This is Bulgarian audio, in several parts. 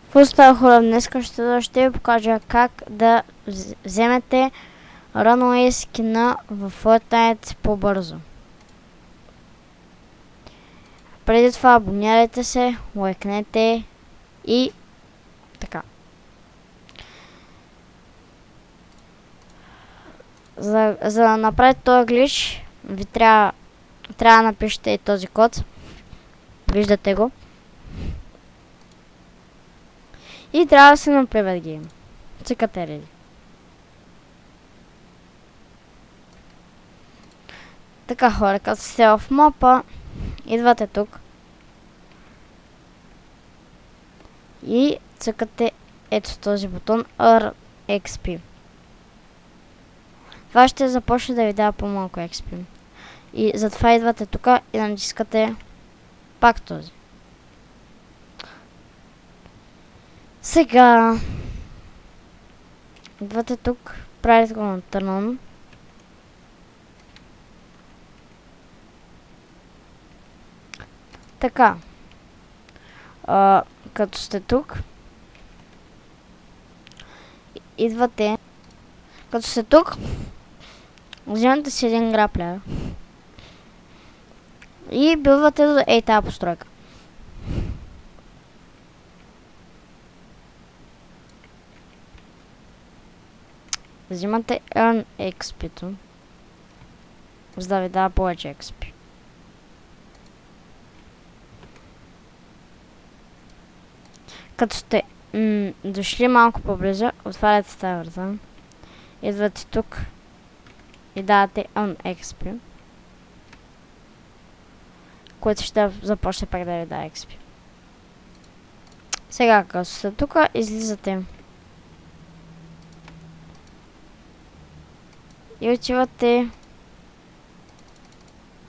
Какво става, хора? Днес ще ви покажа как да вземете Runaway скина в Fortnite по-бързо. Преди това абонирайте се, лайкнете и така. За да направите този глич, ви трябва да напишете и този код. Виждате го. И трябва да се направят гейм. Цъкате ли? Така, хора, като сте в мапа, идвате тук. И цъкате ето този бутон RXP. Това ще започне да ви дава по-малко XP. И затова идвате тук и натискате пак този. Сега идвате тук, правите го на turn on. Така. Като сте тук, идвате. Като сте тук, вземате си един граплер и билвате до тази постройка. Взимате Earn XP-то, за да ви дава повече XP. Като сте дошли малко поблизо, отваряте тази врата, идвате тук и давате Earn XP, което ще започне пак да ви дава XP. Сега, като сте тук, излизате и отивате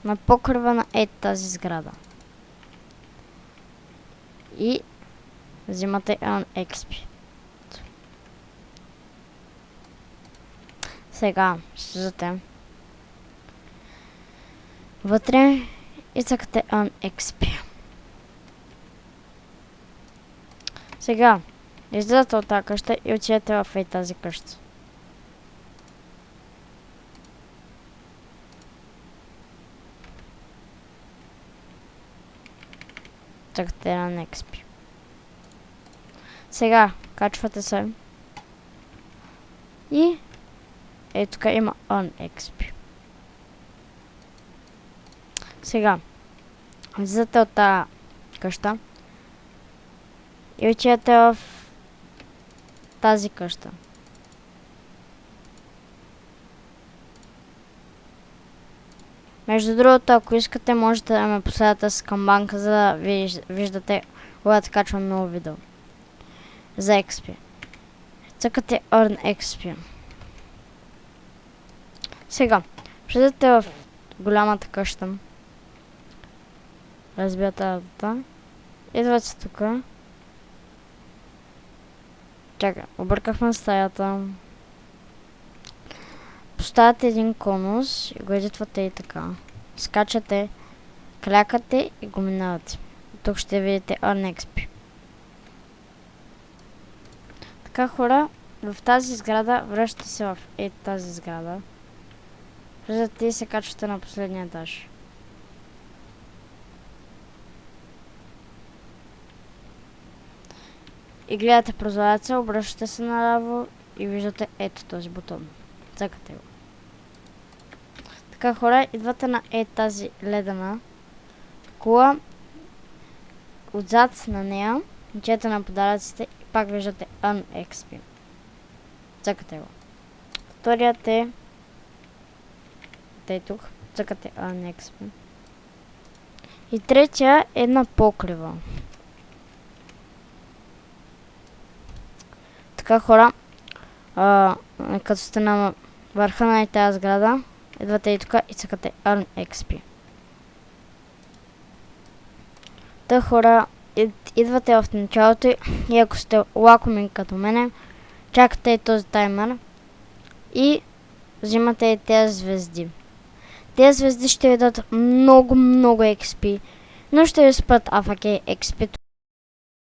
на покрива на тази сграда. И взимате Earn XP. Сега слизате вътре и цъкате Earn XP. Сега излизате от тази къща и отидете в тази къща. Цъкате Earn XP. Сега качвате се и тук има Earn XP. Сега излизате от тази къща и отидете в тази къща. Между другото, ако искате, можете да ме последвате с камбанка, за да виждате когато качвам ново видео. За XP. Цъкате Earn XP. Сега, влизате в голямата къща. Разбивате работа. Идвате тук. Чакай, объркахме стаята. Поставяте един конус и го едитвате и така. Скачате, клякате и го минавате. Тук ще видите Earn XP. Така, хора, в тази сграда, връщате се в тази сграда. Влизате и се качвате на последния етаж. И гледате прозореца, обръщате се наляво и виждате ето този бутон. Цъкате го. Така, хора, идвате на тази ледена кула. Отзад на нея, чете на подаръците и пак виждате Earn XP. Цъкате го. Вторият е тук. Цъкате Earn XP. И третия е на покрива. Така, хора, като сте на върха на тази сграда, идвате и тук и цъкате Earn XP. Та, хора, идвате в началото и ако сте лакоми като мене, чакате и този таймер и взимате и тези звезди. Тези звезди ще ви дадат много XP, но ще ви спрат AFK XP.